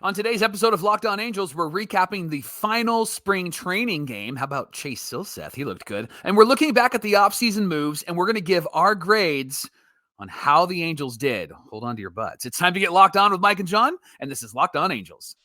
On today's episode of Locked On Angels, we're recapping the final spring training game. How about Chase Silseth? He looked good. And we're looking back at the offseason moves, and we're going to give our grades on how the Angels did. Hold on to your butts. It's time to get locked on with Mike and John, and this is Locked On Angels.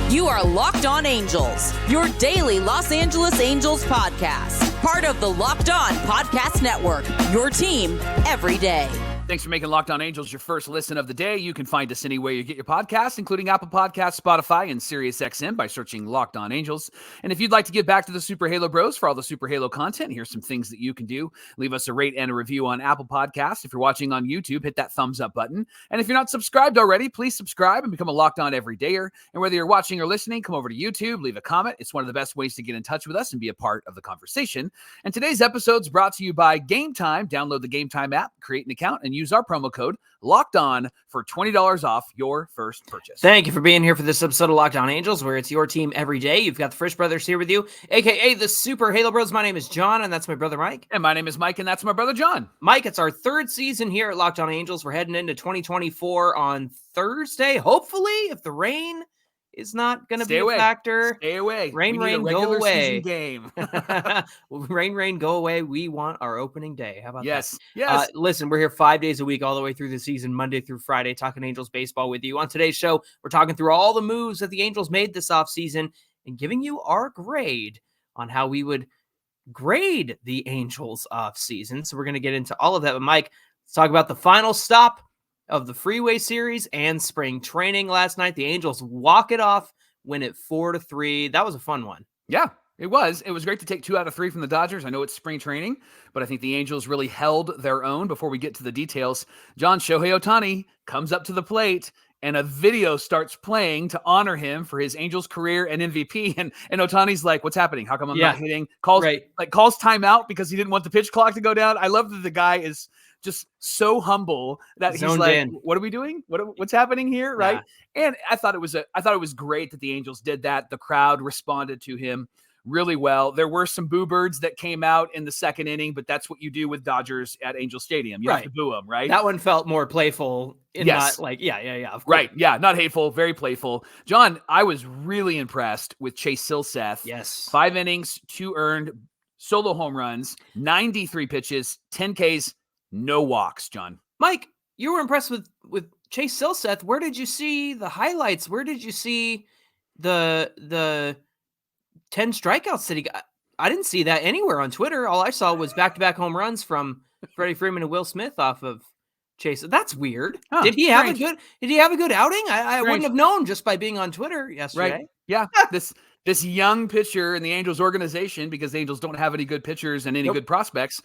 You are Locked On Angels, your daily Los Angeles Angels podcast. Part of the Locked On Podcast Network, your team every day. Thanks for making Locked On Angels your first listen of the day. You can find us anywhere you get your podcasts, including Apple Podcasts, Spotify, and SiriusXM by searching Locked On Angels. And if you'd like to give back to the Super Halo Bros for all the Super Halo content, here's some things that you can do. Leave us a rate and a review on Apple Podcasts. If you're watching on YouTube, hit that thumbs up button. And if you're not subscribed already, please subscribe and become a Locked On Everydayer. And whether you're watching or listening, come over to YouTube, leave a comment. It's one of the best ways to get in touch with us and be a part of the conversation. And today's episode is brought to you by Game Time. Download the Game Time app, create an account, and use our promo code Locked On for $20 off your first purchase. Thank you for being here for this episode of Locked On Angels, where it's your team every day. You've got the Frisch Brothers here with you, aka the Super Halo Bros. My name is John, and that's my brother Mike. And my name is Mike, and that's my brother John. Mike, it's our third season here at Locked On Angels. We're heading into 2024 on Thursday. Hopefully, if the rain is not going to be a factor. Stay away. Rain, go away. Game. Rain, go away. We want our opening day. How about that? Yes. Listen, we're here 5 days a week, all the way through the season, Monday through Friday, talking Angels baseball with you. On today's show, we're talking through all the moves that the Angels made this offseason and giving you our grade on how we would grade the Angels offseason. So we're going to get into all of that. But Mike, let's talk about the final stop of the Freeway series and spring training last night. The Angels walk it off, win it 4-3. That was a fun one. Yeah, it was. It was great to take 2 out of 3 from the Dodgers. I know it's spring training, but I think the Angels really held their own. Before we get to the details, John, Shohei Ohtani comes up to the plate and a video starts playing to honor him for his Angels career and MVP. And Ohtani's like, what's happening? How come I'm not hitting? Calls timeout because he didn't want the pitch clock to go down. I love that the guy is just so humble that he's like, what are we doing? What's happening here? Right. Yeah. And I thought it was great that the Angels did that. The crowd responded to him really well. There were some boo birds that came out in the second inning, but that's what you do with Dodgers at Angel Stadium. You have to boo them, right? That one felt more playful. Not like, of course. Right. Yeah. Not hateful, very playful. John, I was really impressed with Chase Silseth. Yes. 5 innings, 2 earned, solo home runs, 93 pitches, 10 Ks, no walks, John. Mike, you were impressed with Chase Silseth. Where did you see the highlights? Where did you see the 10 strikeouts that he got? I didn't see that anywhere on Twitter. All I saw was back-to-back home runs from Freddie Freeman and Will Smith off of Chase. That's weird. Huh, did he have a good outing? I wouldn't have known just by being on Twitter yesterday. Right. Yeah. This young pitcher in the Angels organization, because the Angels don't have any good pitchers and any good prospects,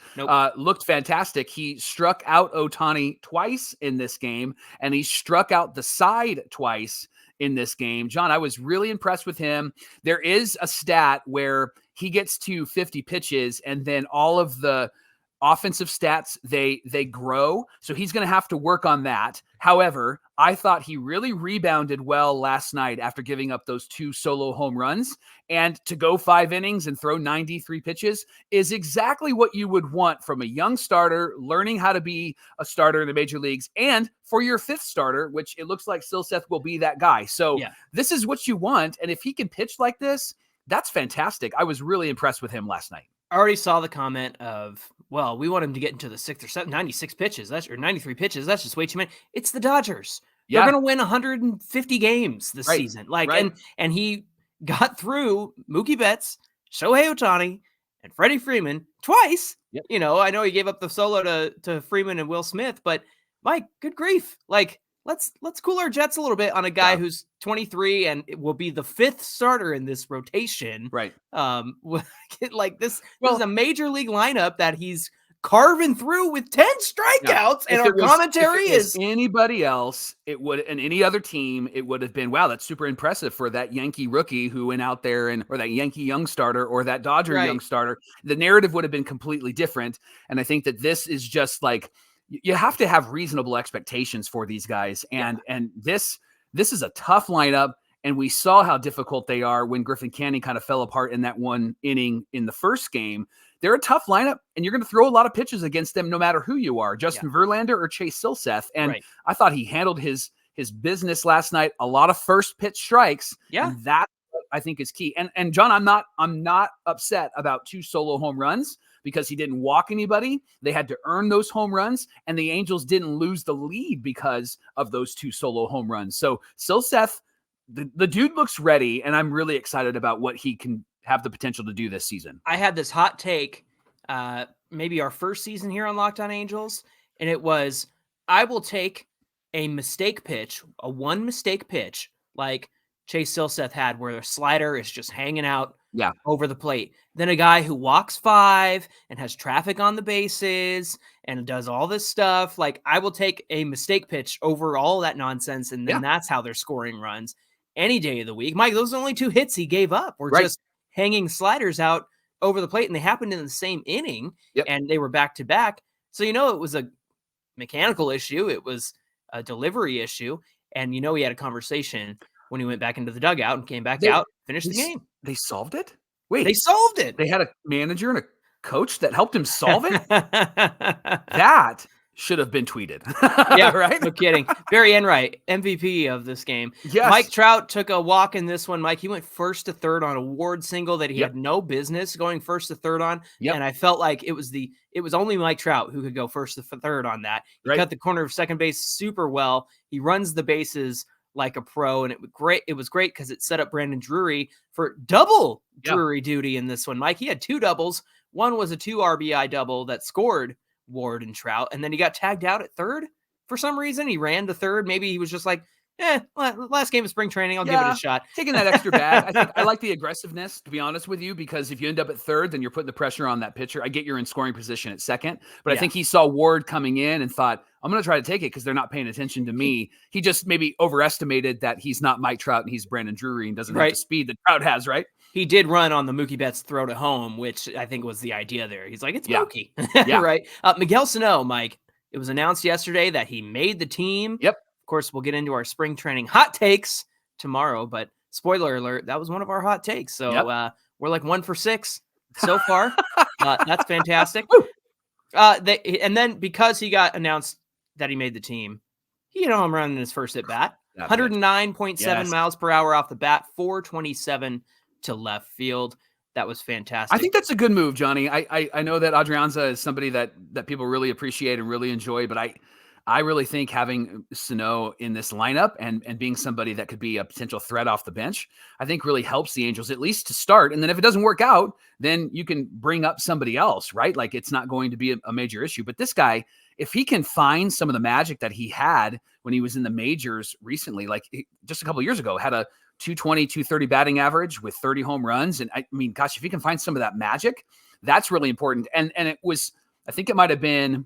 looked fantastic. He struck out Ohtani twice in this game, and he struck out the side twice in this game. John, I was really impressed with him. There is a stat where he gets to 50 pitches, and then all of the offensive stats, they grow. So he's going to have to work on that. However, I thought he really rebounded well last night after giving up those 2 solo home runs, and to go 5 innings and throw 93 pitches is exactly what you would want from a young starter learning how to be a starter in the major leagues, and for your 5th starter, which it looks like Silseth will be that guy. So This is what you want. And if he can pitch like this, that's fantastic. I was really impressed with him last night. I already saw the comment of, well, we want him to get into the 6th or 7th, 96 pitches, or 93 pitches. That's just way too many. It's the Dodgers. They're going to win 150 games this season. And he got through Mookie Betts, Shohei Ohtani, and Freddie Freeman twice. Yep. You know, I know he gave up the solo to Freeman and Will Smith, but Mike, good grief. Like, let's cool our jets a little bit on a guy who's 23 and it will be the 5th starter in this rotation. Right. Like this is a major league lineup that he's carving through with 10 strikeouts. And our commentary is anybody else, it would, and any other team, it would have been, wow, that's super impressive for that Yankee rookie who went out there or that Yankee young starter or that Dodger young starter. The narrative would have been completely different. And I think that this is just like, you have to have reasonable expectations for these guys. And this is a tough lineup. And we saw how difficult they are when Griffin Canning kind of fell apart in that 1 inning in the first game. They're a tough lineup, and you're going to throw a lot of pitches against them no matter who you are, Justin Verlander or Chase Silseth. And I thought he handled his his business last night, a lot of first pitch strikes. Yeah. And that I think is key. And John, I'm not upset about 2 solo home runs because he didn't walk anybody. They had to earn those home runs, and the Angels didn't lose the lead because of those 2 solo home runs. So Silseth, the dude looks ready, and I'm really excited about what he can have the potential to do this season. I had this hot take, maybe our first season here on Locked On Angels, and it was, I will take a mistake pitch, a 1 mistake pitch, like Chase Silseth had, where the slider is just hanging out over the plate. Then a guy who walks 5 and has traffic on the bases and does all this stuff. Like, I will take a mistake pitch over all that nonsense, and then that's how they're scoring runs any day of the week. Mike, those are only 2 hits he gave up were just hanging sliders out over the plate, and they happened in the same inning, and they were back-to-back. So, it was a mechanical issue. It was a delivery issue. And, he had a conversation when he went back into the dugout and came back out, finished the game. They solved it? Wait. They solved it. They had a manager and a coach that helped him solve it? That should have been tweeted. Yeah, right? No kidding. Barry Enright, MVP of this game. Yes. Mike Trout took a walk in this one. Mike, he went first to third on a Ward single that he had no business going first to third on. And I felt like it was only Mike Trout who could go first to third on that. He cut the corner of second base super well. He runs the bases like a pro, and it was great because it set up Brandon Drury for double Drury duty in this one. Mike, he had 2 doubles. One was a 2 RBI double that scored Ward and Trout, and then he got tagged out at third for some reason. He ran to third. Maybe he was just like, last game of spring training, I'll give it a shot. Taking that extra bag. I like the aggressiveness, to be honest with you, because if you end up at third, then you're putting the pressure on that pitcher. I get you're in scoring position at second, but I think he saw Ward coming in and thought, I'm going to try to take it because they're not paying attention to me. He just maybe overestimated that he's not Mike Trout and he's Brandon Drury and doesn't have the speed that Trout has, right? He did run on the Mookie Betts throw to home, which I think was the idea there. He's like, it's Mookie. Right? Miguel Sanó, Mike, it was announced yesterday that he made the team. Yep. Of course, we'll get into our spring training hot takes tomorrow, but spoiler alert, that was one of our hot takes. So we're like 1 for 6 so far. That's fantastic. And then because he got announced that he made the team, he had a home run in his first at bat. 109.7 miles per hour off the bat, 427 to left field. That was fantastic. I think that's a good move, Johnny. I know that Adrianza is somebody that people really appreciate and really enjoy, but I really think having Sanó in this lineup and being somebody that could be a potential threat off the bench, I think really helps the Angels at least to start. And then if it doesn't work out, then you can bring up somebody else, right? Like it's not going to be a major issue. But this guy, if he can find some of the magic that he had when he was in the majors recently, like just a couple of years ago, had a 220, 230 batting average with 30 home runs. And I mean, gosh, if he can find some of that magic, that's really important. And it was, I think it might have been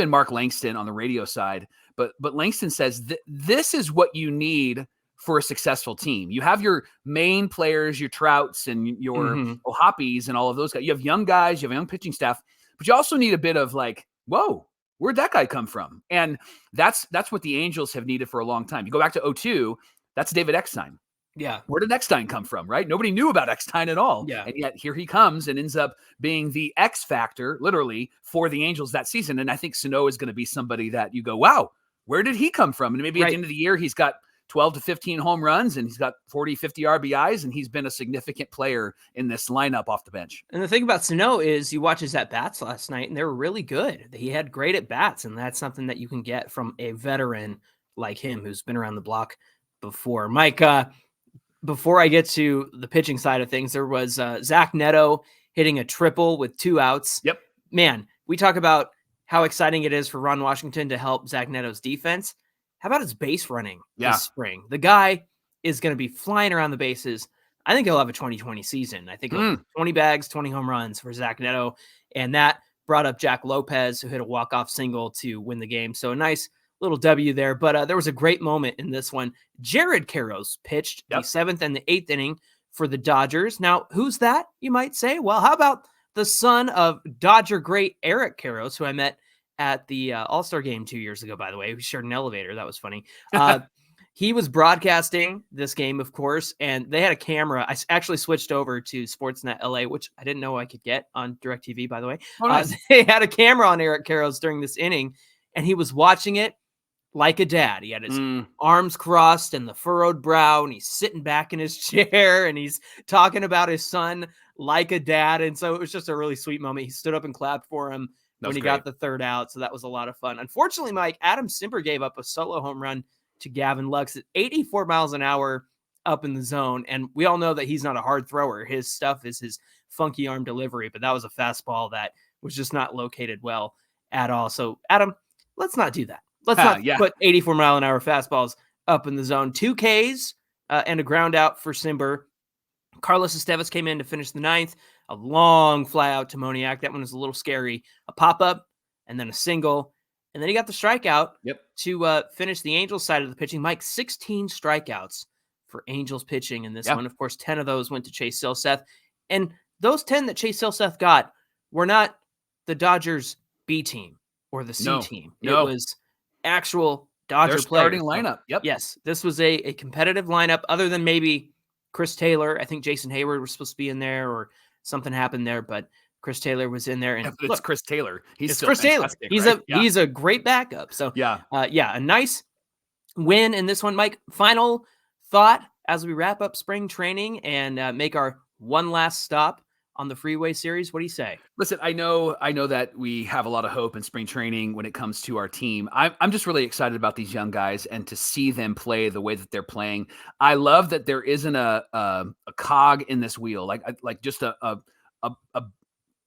Mark Langston on the radio side, but Langston says this is what you need for a successful team. You have your main players, your Trouts and your Ohapis and all of those guys. You have young guys, you have a young pitching staff, but you also need a bit of like, whoa, where'd that guy come from? And that's what the Angels have needed for a long time. You go back to 2002, that's David Eckstein. Yeah. Where did Eckstein come from, right? Nobody knew about Eckstein at all. Yeah. And yet here he comes and ends up being the X factor, literally, for the Angels that season. And I think Sanó is going to be somebody that you go, wow, where did he come from? And maybe at the end of the year, he's got 12 to 15 home runs and he's got 40, 50 RBIs, and he's been a significant player in this lineup off the bench. And the thing about Sanó is you watch his at-bats last night, and they were really good. He had great at-bats, and that's something that you can get from a veteran like him who's been around the block before. Mike, before I get to the pitching side of things, there was Zack Netto hitting a triple with 2 outs. Yep. Man, we talk about how exciting it is for Ron Washington to help Zack Netto's defense. How about his base running this spring? The guy is going to be flying around the bases. I think he'll have a 2020 season. I think he'll have 20 bags, 20 home runs for Zack Netto. And that brought up Jack Lopez, who hit a walk-off single to win the game. So a nice little W there. But there was a great moment in this one. Jared Karros pitched the 7th and the 8th inning for the Dodgers. Now, who's that, you might say? Well, how about the son of Dodger great Eric Karros, who I met at the All-Star game 2 years ago, by the way. We shared an elevator. That was funny. He was broadcasting this game, of course, and they had a camera. I actually switched over to Sportsnet LA, which I didn't know I could get on DirecTV, by the way. Oh, nice. They had a camera on Eric Karros during this inning, and he was watching it like a dad. He had his arms crossed and the furrowed brow, and he's sitting back in his chair and he's talking about his son like a dad. And so it was just a really sweet moment. He stood up and clapped for him when he got the third out. So that was a lot of fun. Unfortunately, Mike, Adam Simber gave up a solo home run to Gavin Lux at 84 miles an hour up in the zone. And we all know that he's not a hard thrower. His stuff is his funky arm delivery, but that was a fastball that was just not located well at all. So Adam, let's not do that. Let's not put 84 mile an hour fastballs up in the zone. 2 Ks and a ground out for Simber. Carlos Estevez came in to finish the ninth. A long fly out to Moniak. That one was a little scary. A pop-up and then a single. And then he got the strikeout to finish the Angels side of the pitching. Mike, 16 strikeouts for Angels pitching in this one. Of course, 10 of those went to Chase Silseth. And those 10 that Chase Silseth got were not the Dodgers B team or the C team. It was actual Dodger starting players. Lineup. Yes, this was a competitive lineup other than maybe Chris Taylor. I think Jason Hayward was supposed to be in there or something happened there, but Chris Taylor was in there. And it's Chris Taylor. He's Chris Taylor. He's a great backup. So a nice win in this one. Mike, final thought as we wrap up spring training and make our one last stop on the Freeway series. What do you say? Listen, I know that we have a lot of hope in spring training when it comes to our team. I'm just really excited about these young guys and to see them play the way that they're playing. I love that there isn't a cog in this wheel, like just a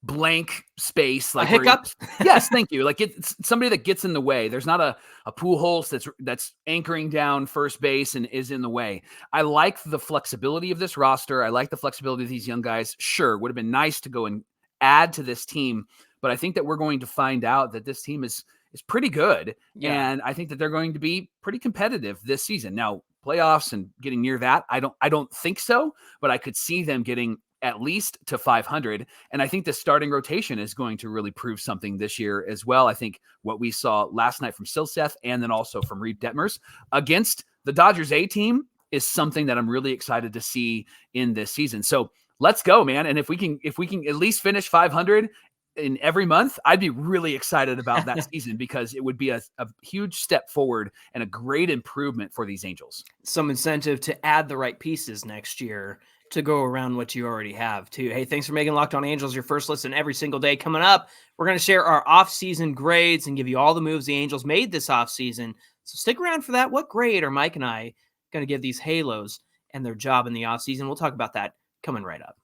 blank space, like a hiccup. Yes, thank you. Like it's somebody that gets in the way. There's not a Pujols that's anchoring down first base and is in the way. I like the flexibility of this roster. I like the flexibility of these young guys. Sure, would have been nice to go and add to this team, but I think that we're going to find out that this team is pretty good, and I think that they're going to be pretty competitive this season. Now, playoffs and getting near that, I don't think so, but I could see them getting at least to 500. And I think the starting rotation is going to really prove something this year as well. I think what we saw last night from Silseth and then also from Reed Detmers against the Dodgers A team is something that I'm really excited to see in this season. So let's go, man. And if we can at least finish 500 in every month, I'd be really excited about that season because it would be a huge step forward and a great improvement for these Angels. Some incentive to add the right pieces next year to go around what you already have too. Hey, thanks for making Locked On Angels your first listen every single day. Coming up, we're going to share our off-season grades and give you all the moves the Angels made this off-season. So stick around for that. What grade are Mike and I going to give these Halos and their job in the off-season? We'll talk about that coming right up.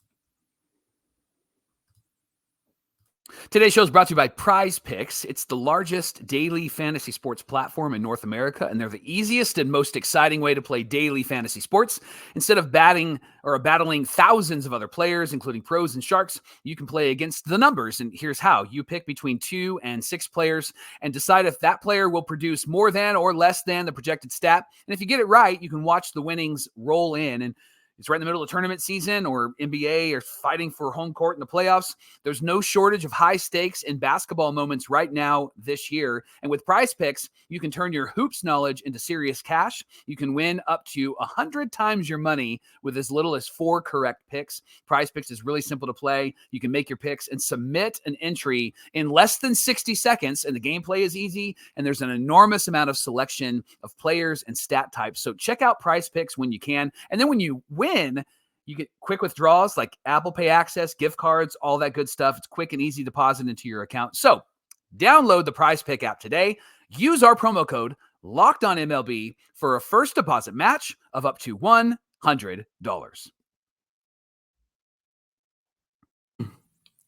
Today's show is brought to you by Prize Picks. It's the largest daily fantasy sports platform in North America, and they're the easiest and most exciting way to play daily fantasy sports. Instead of battling thousands of other players, including pros and sharks, you can play against the numbers. And here's how. You pick between 2 and 6 players and decide if that player will produce more than or less than the projected stat. And if you get it right, you can watch the winnings roll in. And it's right in the middle of tournament season or NBA or fighting for home court in the playoffs. There's no shortage of high stakes in basketball moments right now this year. And with Prize Picks, you can turn your hoops knowledge into serious cash. You can win up to 100 times your money with as little as 4 correct picks. Prize Picks is really simple to play. You can make your picks and submit an entry in less than 60 seconds. And the gameplay is easy. And there's an enormous amount of selection of players and stat types. So check out Prize Picks when you can. And then when you win, you get quick withdrawals like Apple Pay access, gift cards, all that good stuff. It's quick and easy deposit into your account. So download the Prize Pick app today. Use our promo code LOCKEDONMLB for a first deposit match of up to $100.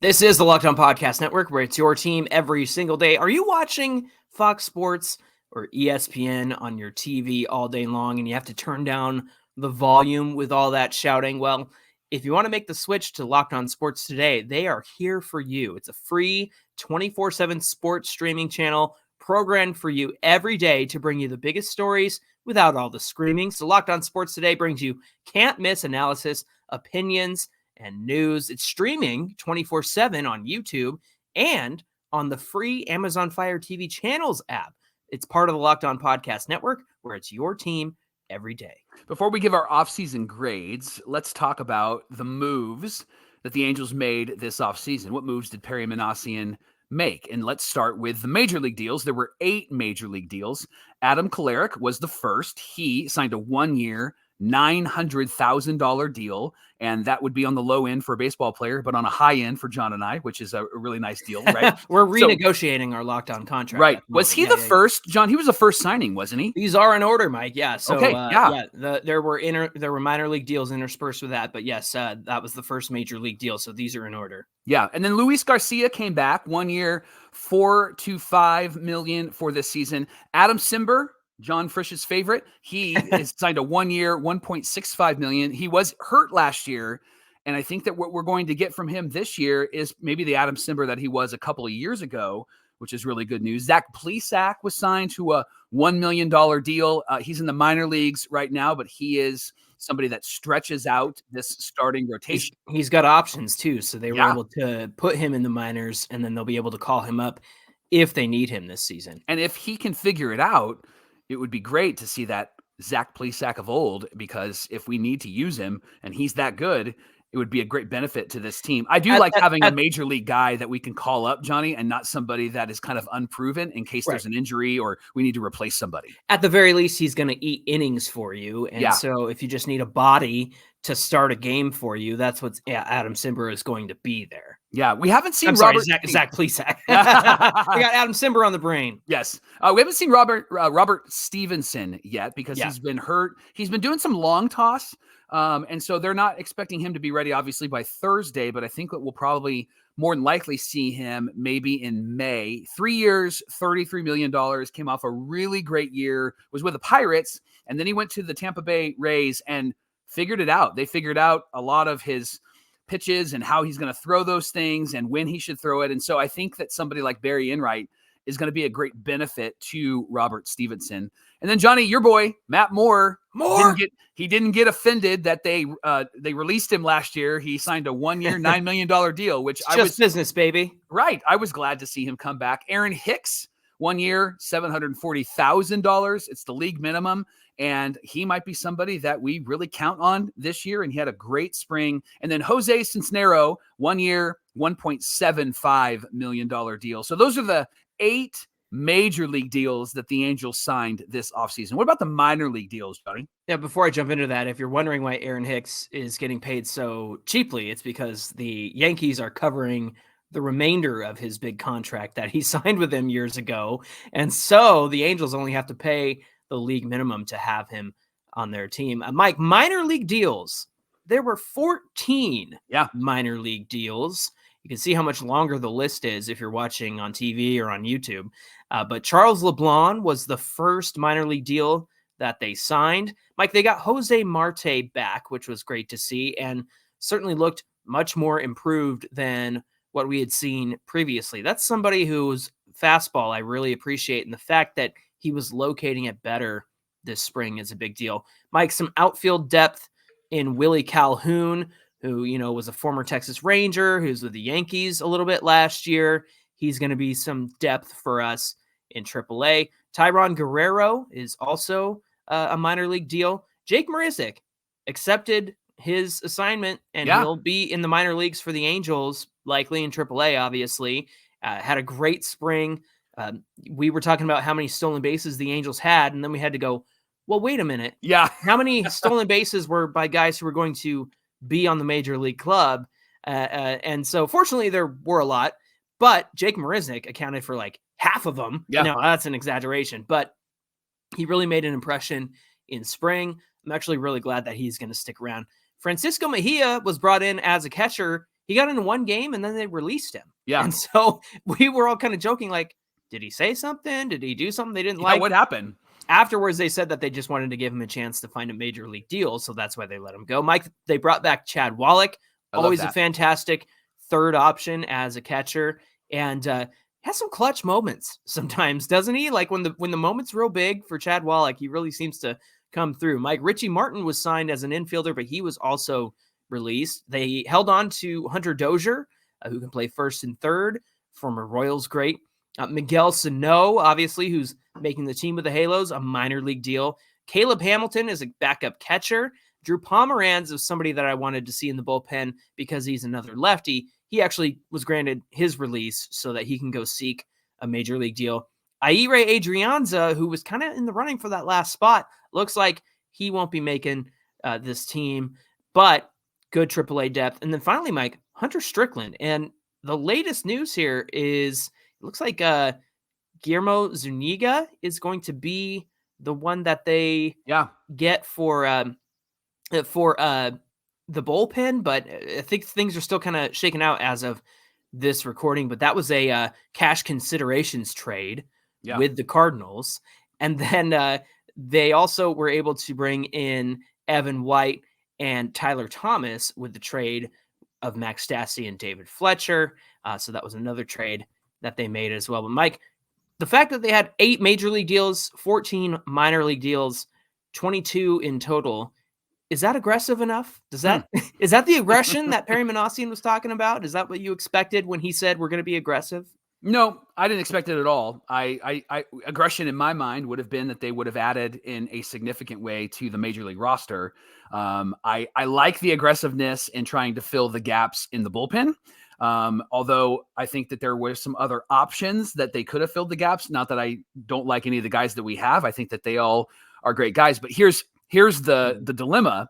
This is the Locked On Podcast Network, where it's your team every single day. Are you watching Fox Sports or ESPN on your TV all day long and you have to turn down the volume with all that shouting? Well, if you want to make the switch to Locked On Sports today, they are here for you. It's a free 24/7 sports streaming channel programmed for you every day to bring you the biggest stories without all the screaming. So Locked On Sports today brings you can't miss analysis, opinions, and news. It's streaming 24/7 on YouTube and on the free Amazon Fire TV Channels app. It's part of the Locked On Podcast Network, where it's your team every day. Before we give our offseason grades, let's talk about the moves that the Angels made this offseason. What moves did Perry Minasian make. And let's start with the major league deals. There were 8 major league deals. Adam Kolarek was the first. He signed a 1-year, $900,000 deal, and that would be on the low end for a baseball player, but on a high end for John and I, which is a really nice deal, right? We're renegotiating our locked on contract. Right. Was he the first, John? He was the first signing, wasn't he? These are in order, Mike. Yeah. So okay, there were minor league deals interspersed with that, but yes, that was the first major league deal. So these are in order. Yeah. And then Luis Garcia came back 1 year, $4 to $5 million for this season. Adam Simber, John Frisch's favorite, he is signed a 1 year, $1.65 million. He was hurt last year. And I think that what we're going to get from him this year is maybe the Adam Simber that he was a couple of years ago, which is really good news. Zach Plesac was signed to a $1 million deal. He's in the minor leagues right now, but he is somebody that stretches out this starting rotation. He's got options too. So they were able to put him in the minors, and then they'll be able to call him up if they need him this season. And if he can figure it out, it would be great to see that Zach Plesac of old, because if we need to use him and he's that good, it would be a great benefit to this team. I do like having a major league guy that we can call up, Johnny, and not somebody that is kind of unproven in case there's an injury or we need to replace somebody. At the very least, he's going to eat innings for you. And so if you just need a body to start a game for you, that's what Adam Simber is going to be there. Yeah, we haven't seen Zach Plesac. We got Adam Simber on the brain. Yes. We haven't seen Robert Stevenson yet because he's been hurt. He's been doing some long toss. And so they're not expecting him to be ready, obviously, by Thursday, but I think that we'll probably more than likely see him maybe in May. 3 years, $33 million, came off a really great year, was with the Pirates, and then he went to the Tampa Bay Rays and figured it out. They figured out a lot of his pitches and how he's going to throw those things and when he should throw it. And so I think that somebody like Barry Enright is going to be a great benefit to Robert Stevenson. And then Johnny, your boy, Matt Moore. Didn't get offended that they released him last year. He signed a 1 year, $9 million deal, which just business, baby. Right. I was glad to see him come back. Aaron Hicks, 1 year, $740,000. It's the league minimum. And he might be somebody that we really count on this year. And he had a great spring. And then Jose Cisnero, 1 year, $1.75 million deal. So those are the 8 major league deals that the Angels signed this offseason. What about the minor league deals, Johnny? Yeah, before I jump into that, if you're wondering why Aaron Hicks is getting paid so cheaply, it's because the Yankees are covering the remainder of his big contract that he signed with them years ago. And so the Angels only have to pay the league minimum to have him on their team. Mike, minor league deals. There were 14 minor league deals. You can see how much longer the list is if you're watching on TV or on YouTube. But Charles LeBlanc was the first minor league deal that they signed. Mike, they got Jose Marte back, which was great to see, and certainly looked much more improved than what we had seen previously. That's somebody whose fastball I really appreciate, and the fact that he was locating it better this spring is a big deal. Mike, some outfield depth in Willie Calhoun, who, was a former Texas Ranger, who's with the Yankees a little bit last year. He's going to be some depth for us in AAA. Tyron Guerrero is also a minor league deal. Jake Marisnik accepted his assignment, and he'll be in the minor leagues for the Angels, likely in AAA, obviously. Had a great spring. We were talking about how many stolen bases the Angels had, and then we had to go, well, wait a minute. Yeah. How many stolen bases were by guys who were going to be on the major league club? And so fortunately there were a lot, but Jake Marisnik accounted for like half of them. Yeah. Now that's an exaggeration, but he really made an impression in spring. I'm actually really glad that he's going to stick around. Francisco Mejia was brought in as a catcher. He got into one game and then they released him. Yeah. And so we were all kind of joking, like, did he say something? Did he do something they didn't like? What happened? Afterwards, they said that they just wanted to give him a chance to find a major league deal, so that's why they let him go. Mike, they brought back Chad Wallach, always a fantastic third option as a catcher, and has some clutch moments sometimes, doesn't he? Like when the moment's real big for Chad Wallach, he really seems to come through. Mike, Richie Martin was signed as an infielder, but he was also released. They held on to Hunter Dozier, who can play first and third, former Royals great. Miguel Sanó, obviously, who's making the team with the Halos, a minor league deal. Caleb Hamilton is a backup catcher. Drew Pomeranz is somebody that I wanted to see in the bullpen because he's another lefty. he actually was granted his release so that he can go seek a major league deal. Aire Adrianza, who was kind of in the running for that last spot, looks like he won't be making this team, but good AAA depth. And then finally, Mike, Hunter Strickland. And the latest news here is it looks like Guillermo Zuniga is going to be the one that they get for the bullpen, but I think things are still kind of shaken out as of this recording. But that was a cash considerations trade with the Cardinals. And then they also were able to bring in Evan White and Tyler Thomas with the trade of Max Stassi and David Fletcher. So that was another trade that they made as well. But Mike, the fact that they had 8 major league deals, 14 minor league deals, 22 in total, is that aggressive enough? Is that the aggression that Perry Minasian was talking about? Is that what you expected when he said we're going to be aggressive? No, I didn't expect it at all. Aggression in my mind would have been that they would have added in a significant way to the major league roster. I like the aggressiveness in trying to fill the gaps in the bullpen. Although I think that there were some other options that they could have filled the gaps. Not that I don't like any of the guys that we have. I think that they all are great guys, but here's the dilemma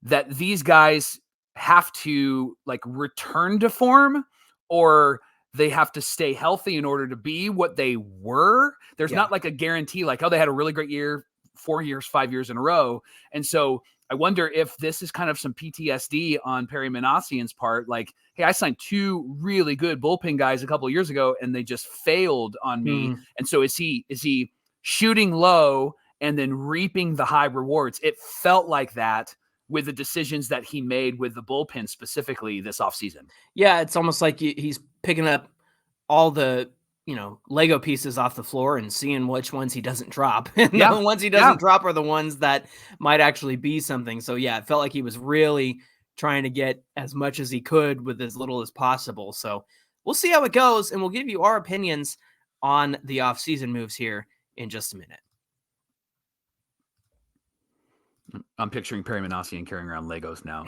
that these guys have to like return to form, or they have to stay healthy in order to be what they were. There's not like a guarantee, like, oh, they had a really great year, 4 years, 5 years in a row. And so I wonder if this is kind of some PTSD on Perry Minasian's part. Like, hey, I signed 2 really good bullpen guys a couple of years ago and they just failed on me. And so is he shooting low and then reaping the high rewards? It felt like that with the decisions that he made with the bullpen specifically this offseason. Yeah, it's almost like he's picking up all the, Lego pieces off the floor and seeing which ones he doesn't drop. And the ones he doesn't drop are the ones that might actually be something. So yeah, it felt like he was really trying to get as much as he could with as little as possible. So we'll see how it goes, and we'll give you our opinions on the offseason moves here in just a minute. I'm picturing Perry Minasian carrying around Legos now.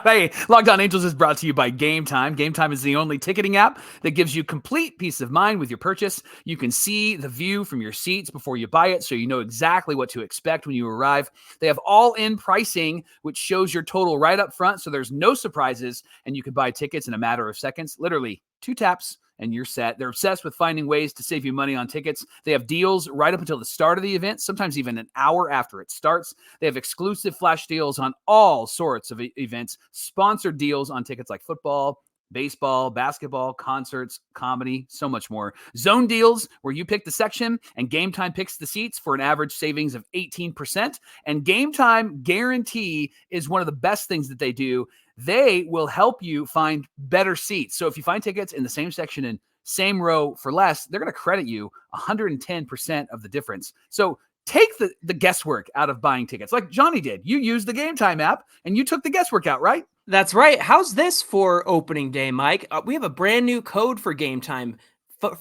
Hey, Locked On Angels is brought to you by Game Time. Game Time is the only ticketing app that gives you complete peace of mind with your purchase. You can see the view from your seats before you buy it, so you know exactly what to expect when you arrive. They have all-in pricing, which shows your total right up front, so there's no surprises, and you can buy tickets in a matter of seconds, literally 2 taps. And you're set. They're obsessed with finding ways to save you money on tickets. They have deals right up until the start of the event, sometimes even an hour after it starts. They have exclusive flash deals on all sorts of events, sponsored deals on tickets like football, baseball, basketball, concerts, comedy, so much more. Zone deals where you pick the section and Game Time picks the seats for an average savings of 18%. And Game Time Guarantee is one of the best things that they do. They will help you find better seats. So if you find tickets in the same section and same row for less, they're going to credit you 110% of the difference. So take the guesswork out of buying tickets like Johnny did. You used the Game Time app and you took the guesswork out, right? That's right. How's this for opening day, Mike? We have a brand new code for Game Time.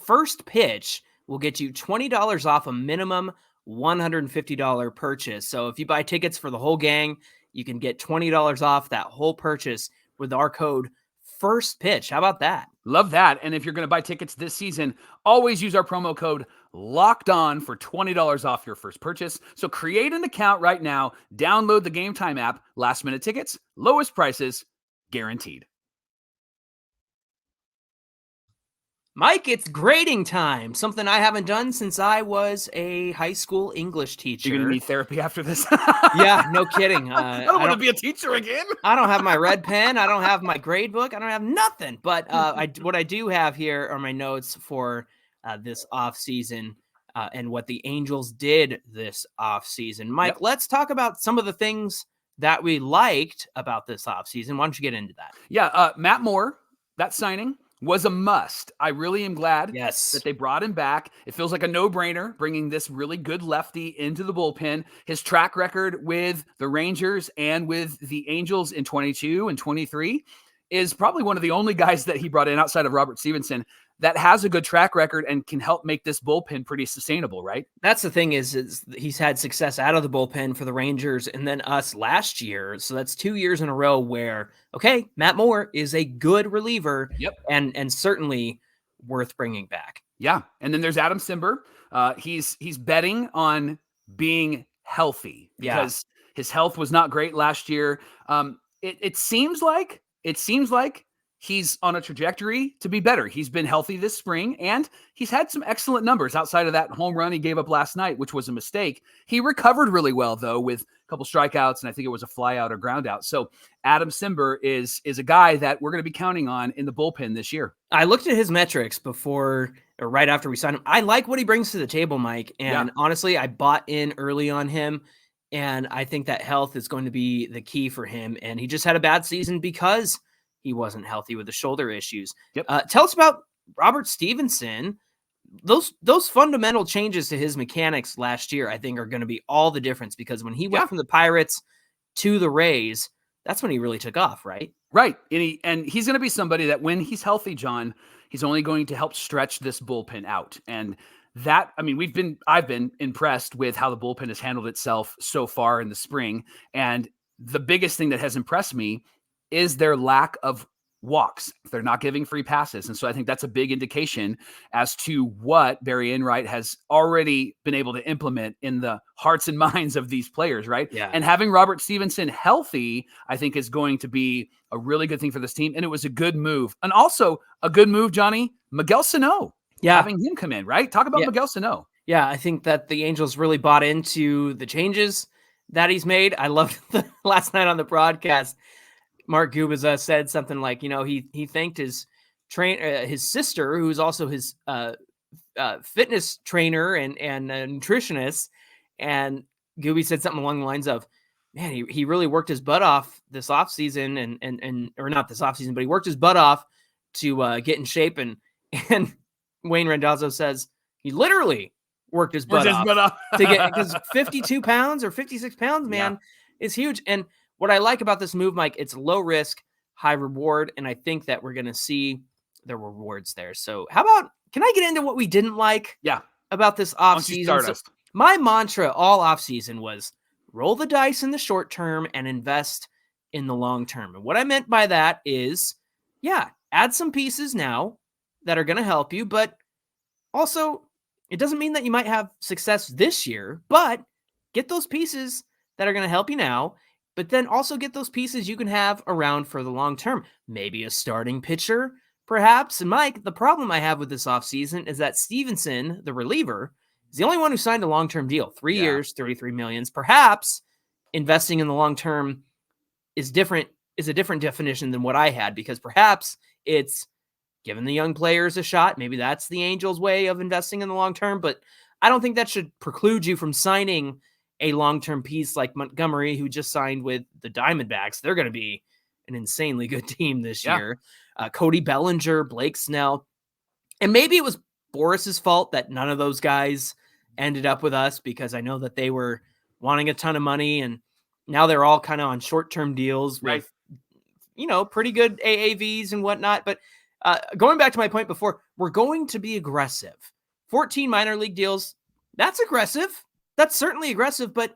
First pitch will get you $20 off a minimum $150 purchase. So if you buy tickets for the whole gang, you can get $20 off that whole purchase with our code First Pitch. How about that? Love that. And if you're going to buy tickets this season, always use our promo code Locked On for $20 off your first purchase. So create an account right now, download the Game Time app, last minute tickets, lowest prices, guaranteed. Mike, it's grading time. Something I haven't done since I was a high school English teacher. You're going to need therapy after this? Yeah, no kidding. I don't want to be a teacher again. I don't have my red pen. I don't have my grade book. I don't have nothing. But what I do have here are my notes for this offseason and what the Angels did this offseason. Mike, Let's talk about some of the things that we liked about this offseason. Why don't you get into that? Yeah, Matt Moore, that signing was a must. I really am glad that they brought him back. It feels like a no-brainer bringing this really good lefty into the bullpen. His track record with the Rangers and with the Angels in 22 and 23 is probably one of the only guys that he brought in outside of Robert Stevenson that has a good track record and can help make this bullpen pretty sustainable, right? That's the thing is he's had success out of the bullpen for the Rangers and then us last year. So that's 2 years in a row where, okay, Matt Moore is a good reliever. Yep. And certainly worth bringing back. Yeah. And then there's Adam Simber. He's betting on being healthy because his health was not great last year. It seems like he's on a trajectory to be better. He's been healthy this spring, and he's had some excellent numbers outside of that home run he gave up last night, which was a mistake. He recovered really well, though, with a couple strikeouts, and I think it was a fly out or ground out. So Adam Simber is a guy that we're going to be counting on in the bullpen this year. I looked at his metrics before or right after we signed him. I like what he brings to the table, Mike. And honestly, I bought in early on him, and I think that health is going to be the key for him. And he just had a bad season because he wasn't healthy with the shoulder issues. Yep. Tell us about Robert Stevenson. Those fundamental changes to his mechanics last year, I think, are going to be all the difference because when he went from the Pirates to the Rays, that's when he really took off, right? Right. And he's going to be somebody that when he's healthy, John, he's only going to help stretch this bullpen out. And that, I mean, I've been impressed with how the bullpen has handled itself so far in the spring. And the biggest thing that has impressed me is their lack of walks. They're not giving free passes. And so I think that's a big indication as to what Barry Enright has already been able to implement in the hearts and minds of these players, right? Yeah. And having Robert Stevenson healthy, I think is going to be a really good thing for this team. And it was a good move. And also a good move, Johnny, Miguel Sanó. Yeah. Having him come in, right? Talk about Miguel Sanó. Yeah, I think that the Angels really bought into the changes that he's made. I loved last night on the broadcast, Mark Gubicza said something like, he thanked his sister, who's also his fitness trainer and nutritionist. And Gooby said something along the lines of, man, he really worked his butt off this offseason and or not this offseason, but he worked his butt off to get in shape. And Wayne Randazzo says he literally worked his butt off to get, because 52 pounds or 56 pounds, man, is huge. And what I like about this move, Mike, it's low risk, high reward. And I think that we're going to see the rewards there. So how about, can I get into what we didn't like about this offseason? So my mantra all offseason was roll the dice in the short term and invest in the long term. And what I meant by that is, add some pieces now that are going to help you, but also it doesn't mean that you might have success this year, but get those pieces that are going to help you now, but then also get those pieces you can have around for the long term. Maybe a starting pitcher, perhaps. And Mike, the problem I have with this offseason is that Stevenson, the reliever, is the only one who signed a long-term deal. 3 years, $33 million. Perhaps investing in the long term is a different definition than what I had, because perhaps it's giving the young players a shot. Maybe that's the Angels' way of investing in the long term, but I don't think that should preclude you from signing a long-term piece like Montgomery, who just signed with the Diamondbacks. They're going to be an insanely good team this year. Cody Bellinger, Blake Snell. And maybe it was Boris's fault that none of those guys ended up with us, because I know that they were wanting a ton of money and now they're all kind of on short-term deals with, pretty good AAVs and whatnot. But going back to my point before, we're going to be aggressive. 14 minor league deals. That's aggressive. That's certainly aggressive, but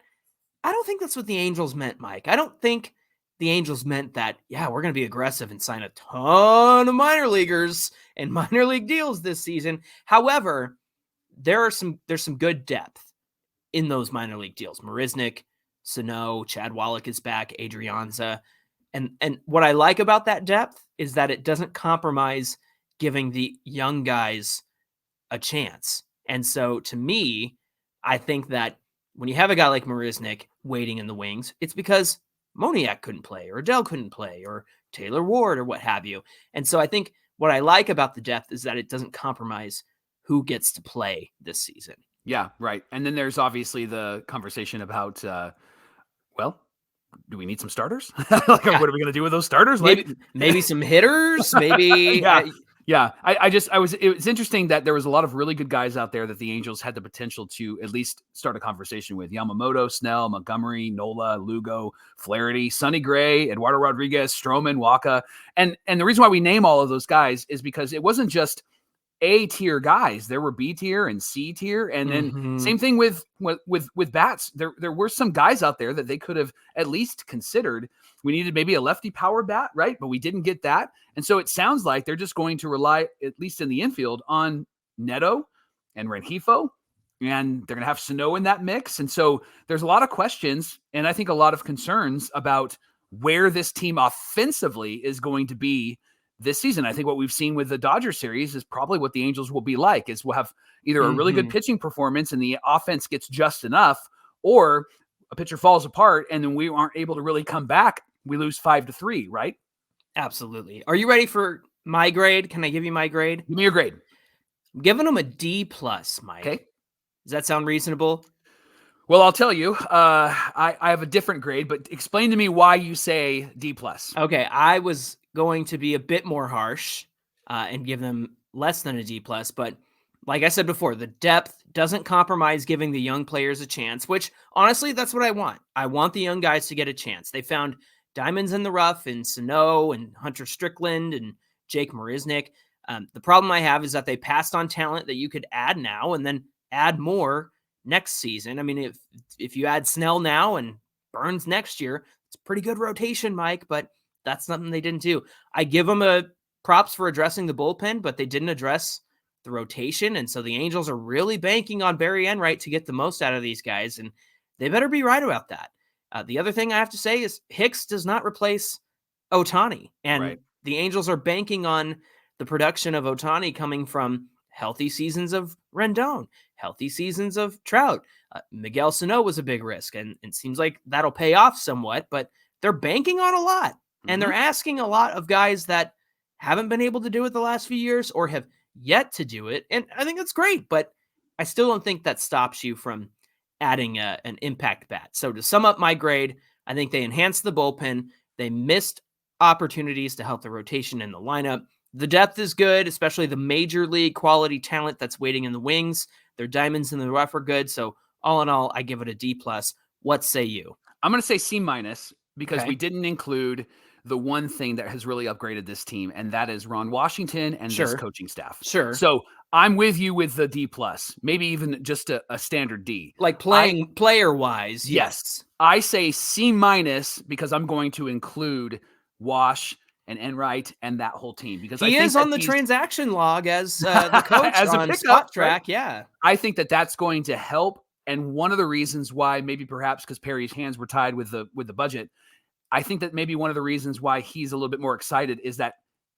I don't think that's what the Angels meant, Mike. I don't think the Angels meant that, we're going to be aggressive and sign a ton of minor leaguers and minor league deals this season. However, there's some good depth in those minor league deals. Marisnick, Sanó, Chad Wallach is back, Adrianza. And what I like about that depth is that it doesn't compromise giving the young guys a chance. And so to me, I think that when you have a guy like Marisnick waiting in the wings, it's because Moniak couldn't play, or Adele couldn't play, or Taylor Ward, or what have you. And so I think what I like about the depth is that it doesn't compromise who gets to play this season. Yeah, right. And then there's obviously the conversation about, do we need some starters? What are we going to do with those starters? Maybe some hitters, maybe. It was interesting that there was a lot of really good guys out there that the Angels had the potential to at least start a conversation with. Yamamoto, Snell, Montgomery, Nola, Lugo, Flaherty, Sonny Gray, Eduardo Rodriguez, Stroman, Waka. And the reason why we name all of those guys is because it wasn't just A tier guys. There were B tier and C tier, and then same thing with bats. There were some guys out there that they could have at least considered. We needed maybe a lefty power bat, right? But we didn't get that, and so it sounds like they're just going to rely, at least in the infield, on Netto and Rengifo, and they're going to have Sanó in that mix. And so there's a lot of questions, and I think a lot of concerns about where this team offensively is going to be this season. I think what we've seen with the Dodgers series is probably what the Angels will be like, is we'll have either a really good pitching performance and the offense gets just enough, or a pitcher falls apart and then we aren't able to really come back. We lose 5-3, right? Absolutely. Are you ready for my grade? Can I give you my grade? Give me your grade. I'm giving them a D+, Mike. Okay. Does that sound reasonable? Well, I'll tell you, I have a different grade, but explain to me why you say D+. Okay. I was going to be a bit more harsh and give them less than a D+, but like I said before, the depth doesn't compromise giving the young players a chance, which honestly, that's what I want. I want the young guys to get a chance. They found diamonds in the rough in Sanó and Hunter Strickland and Jake Marisnick. The problem I have is that they passed on talent that you could add now and then add more next season. I mean, if you add Snell now and Burns next year, it's a pretty good rotation, Mike, but that's something they didn't do. I give them a props for addressing the bullpen, but they didn't address the rotation. And so the Angels are really banking on Barry Enright to get the most out of these guys, and they better be right about that. The other thing I have to say is Hicks does not replace Ohtani, and the Angels are banking on the production of Ohtani coming from healthy seasons of Rendon, healthy seasons of Trout. Miguel Sanó was a big risk, and it seems like that'll pay off somewhat, but they're banking on a lot. And they're asking a lot of guys that haven't been able to do it the last few years or have yet to do it. And I think that's great, but I still don't think that stops you from adding an impact bat. So to sum up my grade, I think they enhanced the bullpen. They missed opportunities to help the rotation in the lineup. The depth is good, especially the major league quality talent that's waiting in the wings. Their diamonds in the rough are good. So all in all, I give it a D+. What say you? I'm going to say C- because we didn't include the one thing that has really upgraded this team, and that is Ron Washington and this coaching staff. So I'm with you with the D+, maybe even just a standard D. Like player-wise, yes. I say C- because I'm going to include Wash and Enright and that whole team, because he is on the transaction log as the coach as on Spot Track. Right? Yeah, I think that's going to help. And one of the reasons why, maybe perhaps because Perry's hands were tied with the budget, I think that maybe one of the reasons why he's a little bit more excited is that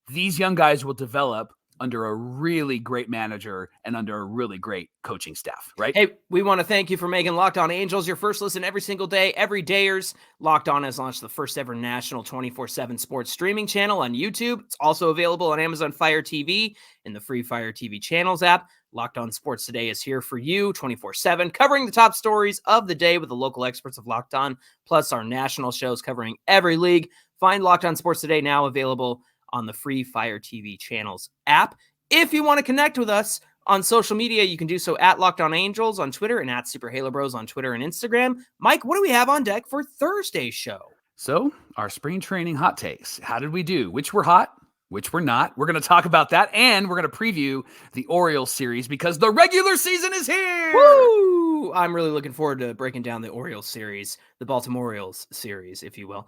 these young guys will develop under a really great manager and under a really great coaching staff, right? Hey, we want to thank you for making Locked On Angels your first listen every single day. Every dayers, Locked On has launched the first ever national 24/7 sports streaming channel on YouTube. It's also available on Amazon Fire TV and the free Fire TV channels app. Locked On Sports Today is here for you 24/7, covering the top stories of the day with the local experts of Locked On, plus our national shows covering every league. Find Locked On Sports Today now available on the free Fire TV channels app. If you want to connect with us on social media, you can do so at Locked On Angels on Twitter and at Super Halo Bros on Twitter and Instagram. Mike, what do we have on deck for Thursday's show? So our spring training hot takes. How did we do? Which were hot? Which we're not. We're going to talk about that, and we're going to preview the Orioles series because the regular season is here. Woo! I'm really looking forward to breaking down the Orioles series, the Baltimore Orioles series, if you will.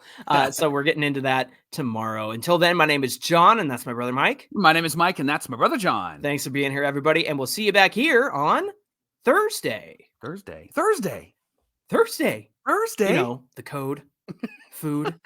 So we're getting into that tomorrow. Until then, my name is John, and that's my brother Mike. My name is Mike, and that's my brother John. Thanks for being here, everybody, and we'll see you back here on Thursday. Thursday. You know, the code, food,